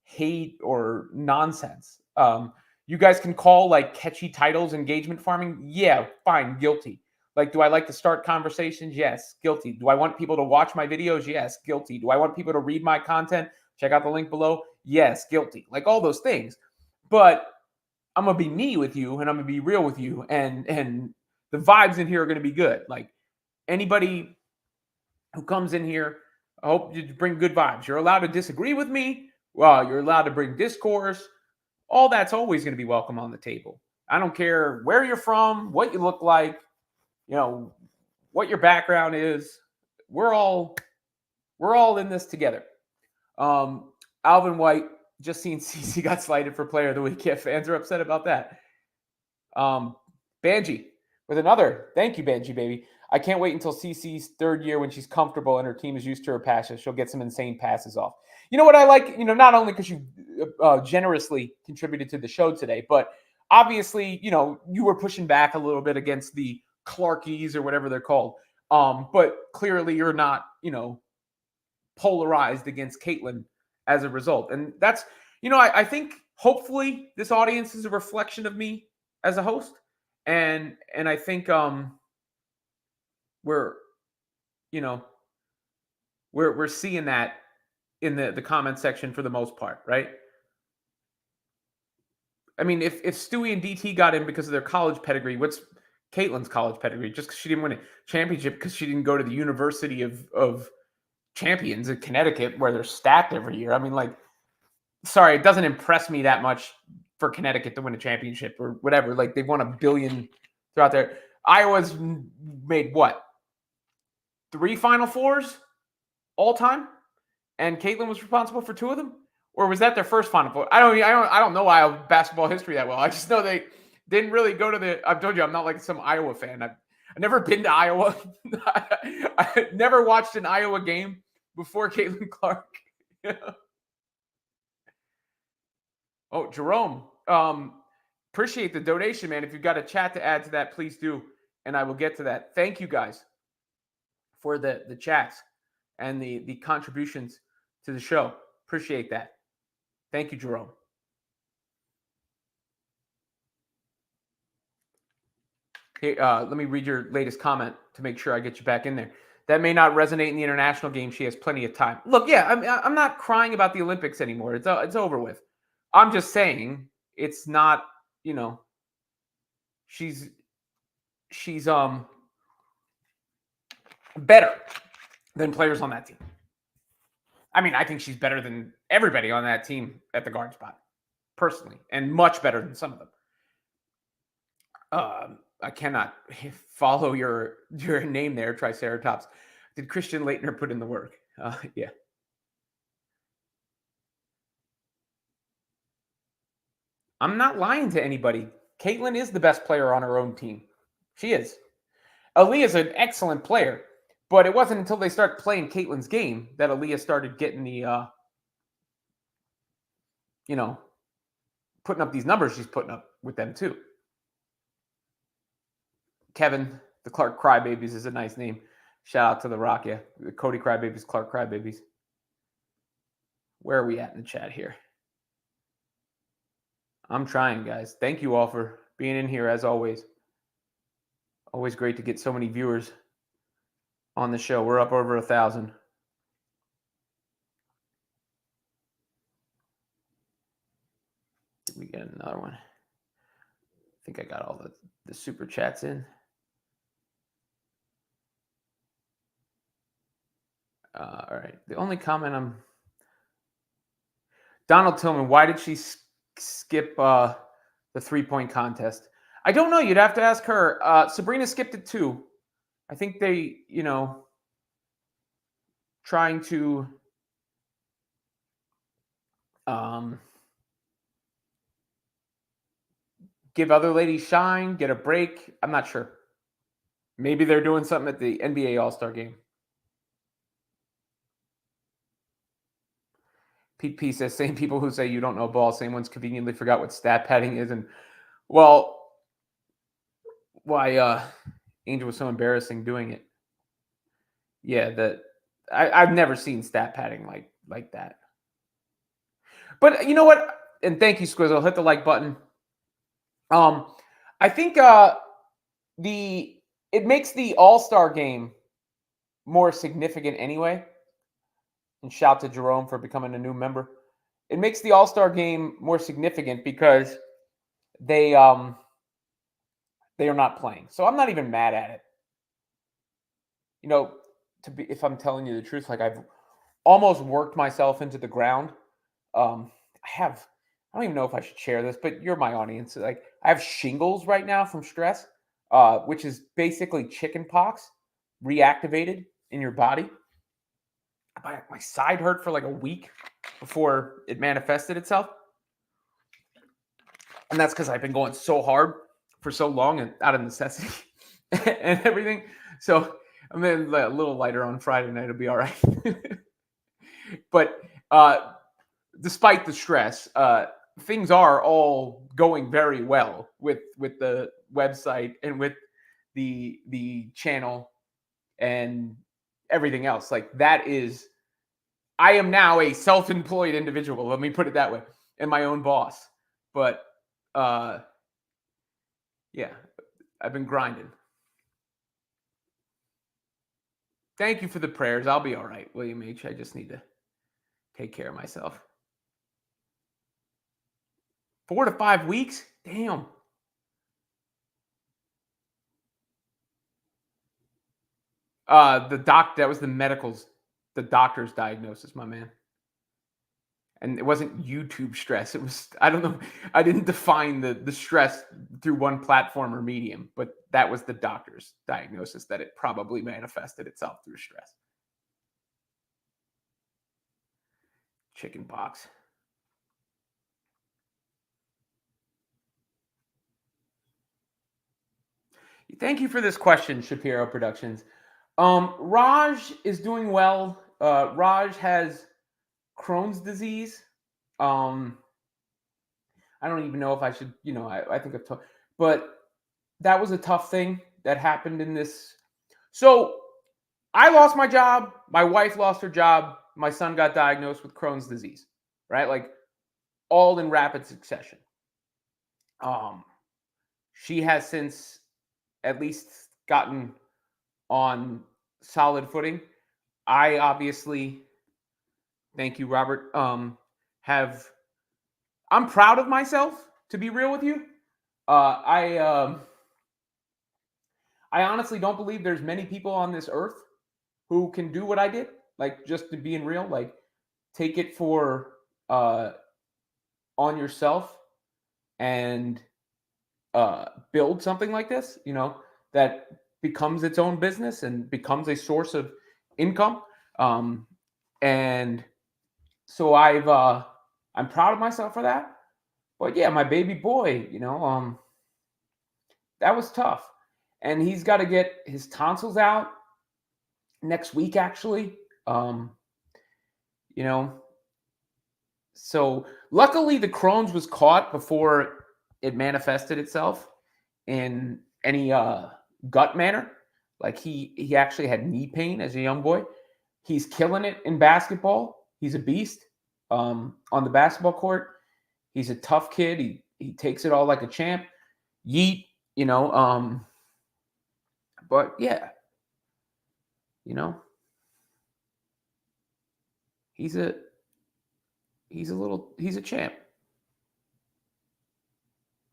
hate or nonsense. You guys can call like catchy titles engagement farming. Yeah, fine, guilty. Like, do I like to start conversations? Yes, guilty. Do I want people to watch my videos? Yes, guilty. Do I want people to read my content? Check out the link below. Yes, guilty. Like all those things. But I'm gonna be me with you, and I'm gonna be real with you, and the vibes in here are gonna be good. Like anybody who comes in here, I hope you bring good vibes. You're allowed to disagree with me. Well, you're allowed to bring discourse. All that's always going to be welcome on the table. I don't care where you're from, what you look like, what your background is. We're all in this together. Alvin White, just seen CC got slighted for Player of the Week. Yeah, fans are upset about that. Banji with another. Thank you, Banji, baby. I can't wait until CC's third year when she's comfortable and her team is used to her passes. She'll get some insane passes off. You know what I like? Not only because you generously contributed to the show today, but obviously, you were pushing back a little bit against the Clarkies or whatever they're called. But clearly you're not, polarized against Caitlyn as a result. And that's, I think hopefully this audience is a reflection of me as a host. And I think we're seeing that in the comment section for the most part, right? I mean, if Stewie and DT got in because of their college pedigree, what's Caitlyn's college pedigree? Just because she didn't win a championship because she didn't go to the University of Champions in Connecticut where they're stacked every year. I mean, sorry, it doesn't impress me that much for Connecticut to win a championship or whatever. Like, they've won $1 billion throughout there. Iowa's made what? 3 Final Fours all time, and Caitlyn was responsible for 2 of them, or was that their first Final Four? I don't know Iowa basketball history that well. I just know they didn't really go to the. I've told you I'm not like some Iowa fan. I've never been to Iowa. I never watched an Iowa game before Caitlin Clark. Oh, Jerome, appreciate the donation, man. If you've got a chat to add to that, please do, and I will get to that. Thank you guys for the chats and the contributions to the show. Appreciate that. Thank you, Jerome. Here, let me read your latest comment to make sure I get you back in there. That may not resonate in the international game. She has plenty of time. Look, yeah, I'm not crying about the Olympics anymore. It's over with. I'm just saying it's not, she's better than players on that team. I mean, I think she's better than everybody on that team at the guard spot, personally, and much better than some of them. I cannot follow your name there, Triceratops. Did Christian Leitner put in the work? Yeah. I'm not lying to anybody. Caitlyn is the best player on her own team. She is. Aaliyah's an excellent player, but it wasn't until they started playing Caitlyn's game that Aaliyah started getting the, putting up these numbers she's putting up with them too. Kevin, the Clark Crybabies is a nice name. Shout out to the Rock, yeah. The Cody Crybabies, Clark Crybabies. Where are we at in the chat here? I'm trying, guys. Thank you all for being in here as always. Always great to get so many viewers on the show. We're up over 1,000. Did we get another one? I think I got all the super chats in. All right. The only comment Donald Tillman, why did she skip the 3-point contest? I don't know. You'd have to ask her. Sabrina skipped it too. I think they, trying to give other ladies shine, get a break. I'm not sure. Maybe they're doing something at the NBA All-Star game. Pete P says, same people who say you don't know ball, same ones conveniently forgot what stat padding is. And, well, why Angel was so embarrassing doing it. Yeah, I've never seen stat padding like that. But you know what? And thank you, Squizzle. Hit the like button. Um, I think the it makes the All Star game more significant anyway. And shout to Jerome for becoming a new member. It makes the All Star game more significant because they um they are not playing. So I'm not even mad at it. You know, if I'm telling you the truth, like I've almost worked myself into the ground. I don't even know if I should share this, but you're my audience. Like I have shingles right now from stress, which is basically chicken pox reactivated in your body. My side hurt for like a week before it manifested itself. And that's because I've been going so hard for so long and out of necessity and everything. So I'm a little lighter on Friday night. It'll be all right. But despite the stress, things are all going very well with the website and with the channel and everything else. Like that is, I am now a self-employed individual. Let me put it that way, and my own boss. But uh, yeah, I've been grinding. Thank you for the prayers. I'll be all right, William H. I just need to take care of myself. 4 to 5 weeks? Damn. That was the doctor's diagnosis, my man. And it wasn't YouTube stress. It was, I don't know. I didn't define the stress through one platform or medium, but that was the doctor's diagnosis that it probably manifested itself through stress. Chicken pox. Thank you for this question, Shapiro Productions. Raj is doing well. Raj has Crohn's disease. Um, I don't even know if I should, I think I've talked, but that was a tough thing that happened in this. So I lost my job. My wife lost her job. My son got diagnosed with Crohn's disease, right? Like all in rapid succession. Um, she has since at least gotten on solid footing. I obviously, thank you, Robert. I'm proud of myself. To be real with you, uh, I um, I honestly don't believe there's many people on this earth who can do what I did. Like just to being real, like take it for uh, on yourself and build something like this. That becomes its own business and becomes a source of income. Um, and so I'm proud of myself for that. But yeah, my baby boy, that was tough. And he's got to get his tonsils out next week, actually. Um, you know, so luckily the Crohn's was caught before it manifested itself in any gut manner. Like he actually had knee pain as a young boy. He's killing it in basketball. He's a beast on the basketball court. He's a tough kid. He takes it all like a champ. Yeet, but yeah, you know, he's a he's a champ.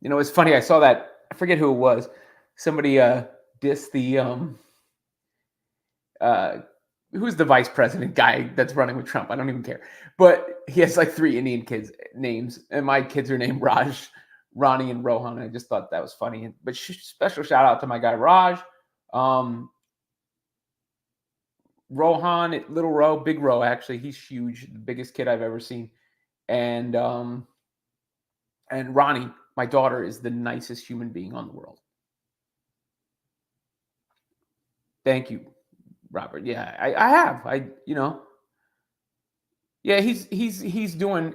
It's funny. I saw that. I forget who it was. Somebody dissed the uh who's the vice president guy that's running with Trump. I don't even care. But he has like 3 Indian kids names, and my kids are named Raj, Ronnie, and Rohan. I just thought that was funny. But special shout out to my guy Raj. Um, Rohan, little Ro, big Ro, actually, he's huge, the biggest kid I've ever seen. And Ronnie, my daughter, is the nicest human being on the world. Thank you, Robert. Yeah, I have. Yeah, he's doing,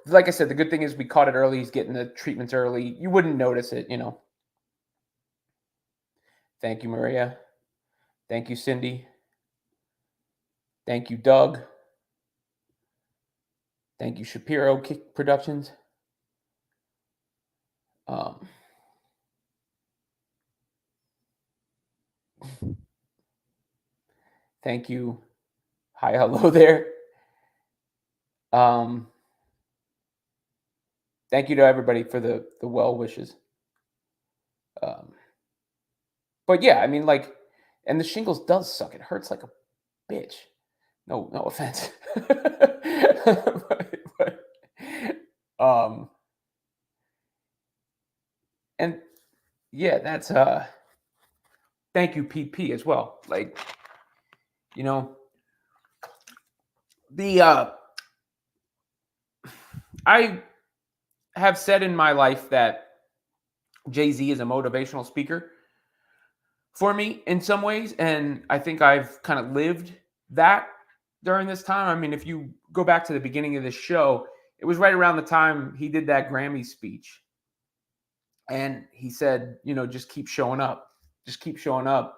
like I said, the good thing is we caught it early. He's getting the treatments early. You wouldn't notice it. Thank you, Maria. Thank you, Cindy. Thank you, Doug. Thank you, Shapiro Kick Productions. Thank you. Hi, hello there. Thank you to everybody for the well wishes. But yeah, I mean, like, and the shingles does suck. It hurts like a bitch. No, no offense. but, um, and yeah, that's thank you, PP, as well. Like, you know, the I have said in my life that Jay-Z is a motivational speaker for me in some ways, and I think I've kind of lived that during this time. I mean, if you go back to the beginning of this show, it was right around the time he did that Grammy speech. And he said, just keep showing up. Just keep showing up.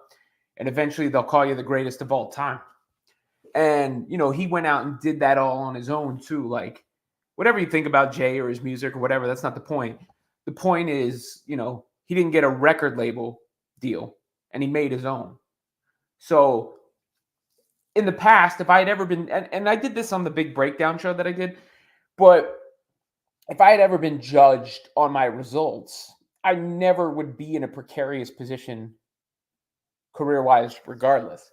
And eventually they'll call you the greatest of all time. And, he went out and did that all on his own too. Like, whatever you think about Jay or his music or whatever, that's not the point. The point is, he didn't get a record label deal and he made his own. So in the past, if I had ever been, and I did this on the big breakdown show that I did, but if I had ever been judged on my results, I never would be in a precarious position career-wise, regardless.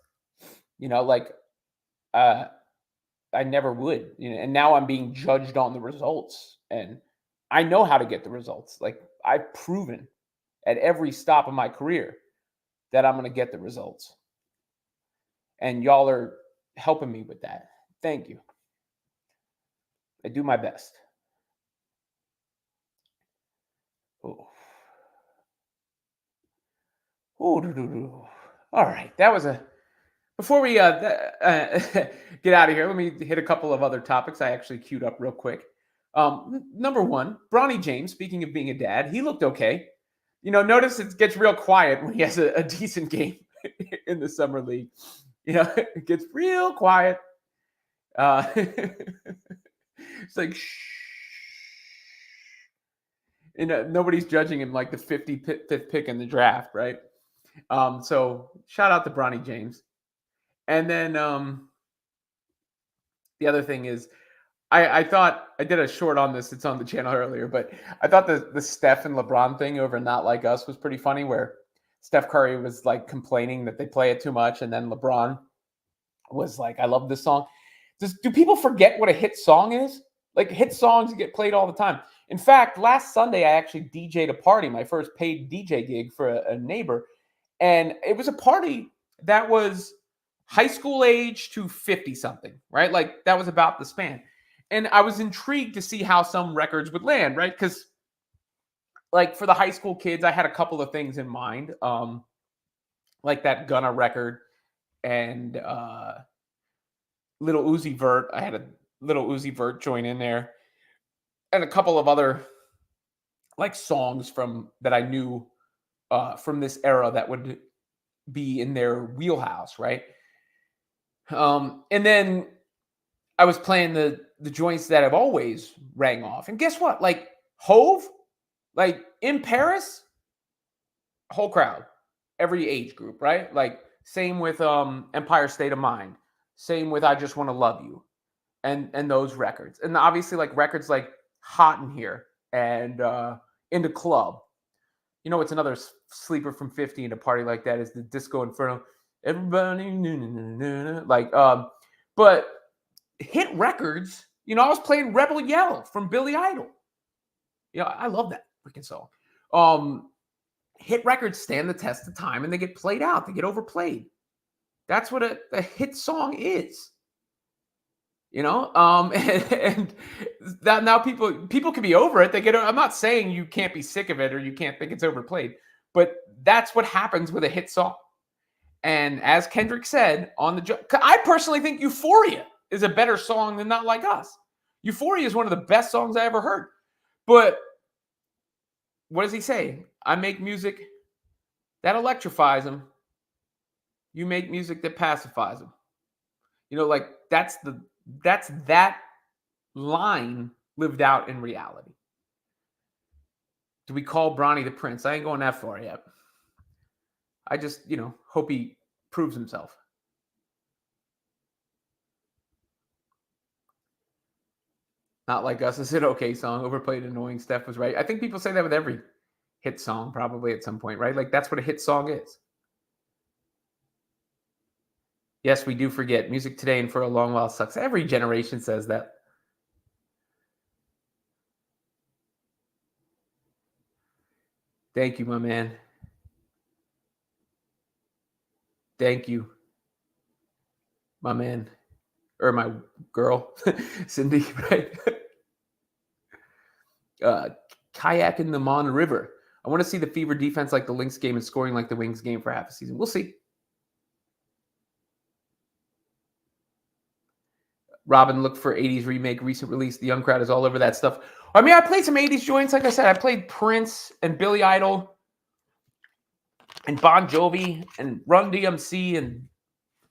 I never would. And now I'm being judged on the results, and I know how to get the results. Like, I've proven at every stop of my career that I'm going to get the results, and y'all are helping me with that. Thank you. I do my best. Oh. All right, that was a. Before we get out of here, let me hit a couple of other topics I actually queued up real quick. Number one, Bronny James. Speaking of being a dad, he looked okay. Notice it gets real quiet when he has a decent game in the summer league. It gets real quiet. It's like shh. Nobody's judging him like the 55th pick in the draft, right? So shout out to Bronny James. And then the other thing is, I thought I did a short on this. It's on the channel earlier, but I thought the Steph and LeBron thing over Not Like Us was pretty funny, where Steph Curry was like complaining that they play it too much, and then LeBron was like, "I love this song." Do people forget what a hit song is? Like, hit songs get played all the time. In fact, last Sunday I actually DJ'd a party, my first paid DJ gig for a neighbor, and it was a party that was high school age to 50 something, right? Like, that was about the span. And I was intrigued to see how some records would land, right? Because, like, for the high school kids, I had a couple of things in mind, like that Gunna record and Little Uzi Vert. I had a Little Uzi Vert joint in there, and a couple of other like songs from that I knew from this era that would be in their wheelhouse, right? And then I was playing the joints that have always rang off. And guess what? Like, Hove, like, in Paris, whole crowd, every age group, right? Like, same with Empire State of Mind, same with I Just Want to Love You, and those records. And obviously, like, records like Hot in Here and In the Club. It's another sleeper from 50 in a party like that is the Disco Inferno. Everybody, like, but hit records, I was playing Rebel Yell from Billy Idol. I love that freaking song. Hit records stand the test of time and they get played out, they get overplayed. That's what a hit song is. And that now people can be over it. I'm not saying you can't be sick of it or you can't think it's overplayed, but that's what happens with a hit song. And as Kendrick said on I personally think Euphoria is a better song than Not Like Us. Euphoria is one of the best songs I ever heard. But what does he say? I make music that electrifies them. You make music that pacifies them. Like that's that line lived out in reality. Do we call Bronny the Prince? I ain't going that far yet. I just, hope he proves himself. Not Like Us is an okay song. Overplayed, annoying. Steph was right. I think people say that with every hit song probably at some point, right? Like that's what a hit song is. Yes, we do forget. Music today and for a long while sucks. Every generation says that. Thank you, my man. Thank you, my man. Or my girl, Cindy, right? Kayak in the Mon River. I want to see the Fever defense like the Lynx game and scoring like the Wings game for half a season. We'll see. Robin, look for 80s remake, recent release. The young crowd is all over that stuff. I mean, I played some 80s joints. Like I said, I played Prince and Billy Idol and Bon Jovi and Run DMC and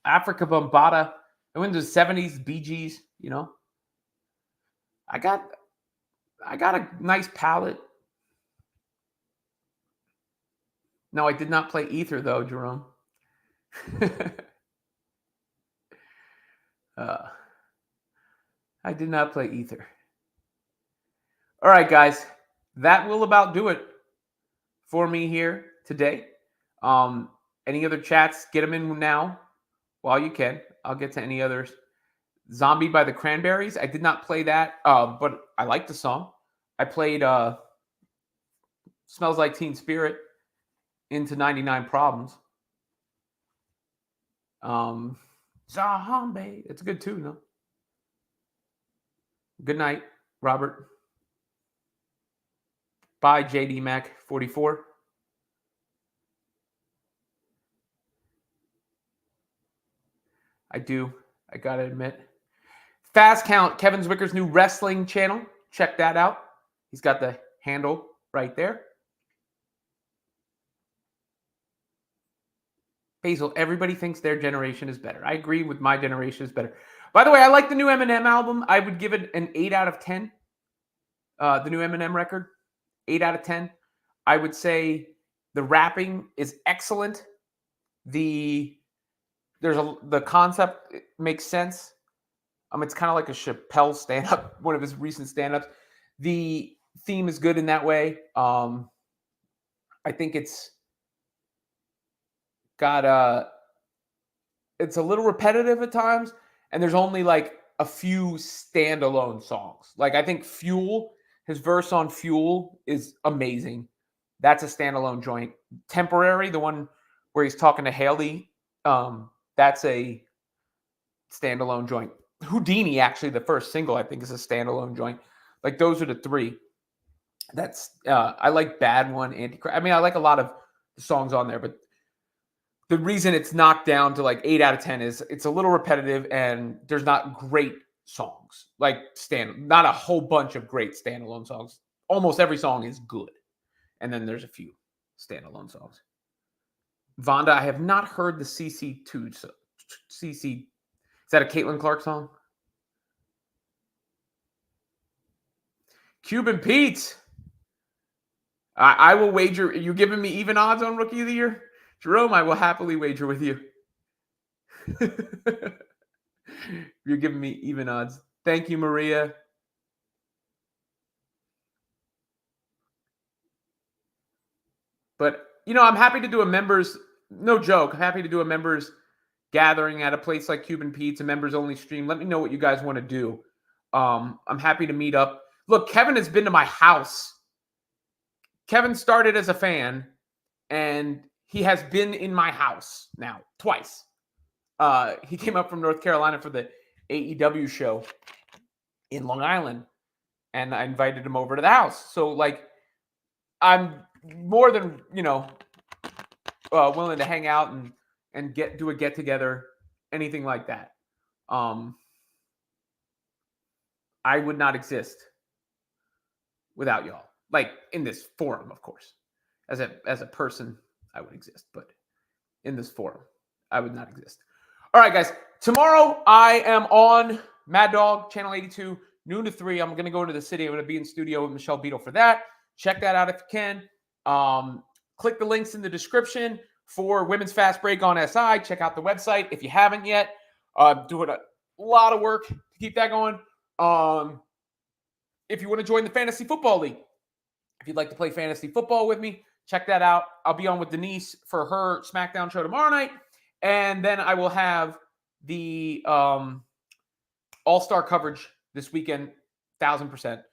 Africa Bambaataa. And when the 70s, Bee Gees, I got a nice palette. No, I did not play Ether, though, Jerome. I did not play Ether. All right, guys. That will about do it for me here today. Any other chats, get them in now while you can. I'll get to any others. Zombie by the Cranberries. I did not play that, but I like the song. I played Smells Like Teen Spirit into 99 Problems. Zombie. It's a good tune, no? Good night, Robert. Bye, JD Mac 44. I gotta admit. Fast Count, Kevin Zwicker's new wrestling channel. Check that out. He's got the handle right there. Basil, everybody thinks their generation is better. I agree with my generation is better. By the way, I like the new Eminem album. I would give it an 8 out of 10. The new Eminem record, 8 out of 10. I would say the rapping is excellent. The concept makes sense. It's kind of like a Chappelle stand-up, one of his recent stand-ups. The theme is good in that way. I think it's got it's a little repetitive at times, and there's only like a few standalone songs. Like I think Fuel, his verse on Fuel is amazing. That's a standalone joint. Temporary, the one where he's talking to Haley, that's a standalone joint. Houdini, actually, the first single, I think, is a standalone joint. Like those are the three. That's I like Bad One, Antichrist. I mean, I like a lot of the songs on there, but the reason it's knocked down to like 8 out of 10 is it's a little repetitive and there's not great songs. Like not a whole bunch of great standalone songs. Almost every song is good. And then there's a few standalone songs. Vonda, I have not heard the CC2. CC, is that a Caitlin Clark song? Cuban Pete. I will wager. You're giving me even odds on Rookie of the Year? Jerome, I will happily wager with you. You're giving me even odds. Thank you, Maria. But, I'm happy to do a members, no joke, I'm happy to do a members gathering at a place like Cuban Pete's, a members only stream. Let me know what you guys want to do. I'm happy to meet up. Look, Kevin has been to my house. Kevin started as a fan, and he has been in my house now twice. He came up from North Carolina for the AEW show in Long Island, and I invited him over to the house. So, like, I'm more than, willing to hang out and do a get-together, anything like that. I would not exist without y'all. Like, in this forum, of course. As a person, I would exist. But in this forum, I would not exist. All right, guys. Tomorrow, I am on Mad Dog, Channel 82, noon to 3. I'm going to go into the city. I'm going to be in studio with Michelle Beadle for that. Check that out if you can. Click the links in the description for Women's Fast Break on SI. Check out the website if you haven't yet. Doing a lot of work to keep that going. If you want to join the Fantasy Football League, if you'd like to play fantasy football with me, check that out. I'll be on with Denise for her SmackDown show tomorrow night. And then I will have the all-star coverage this weekend, 1,000%,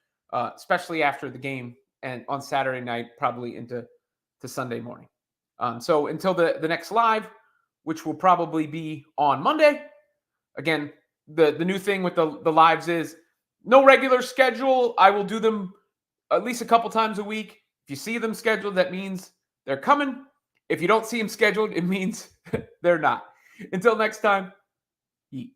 especially after the game and on Saturday night, probably into Sunday morning. So until the next live, which will probably be on Monday. Again, the new thing with the lives is no regular schedule. I will do them at least a couple times a week. If you see them scheduled, that means they're coming. If you don't see them scheduled, it means they're not. Until next time, yeet.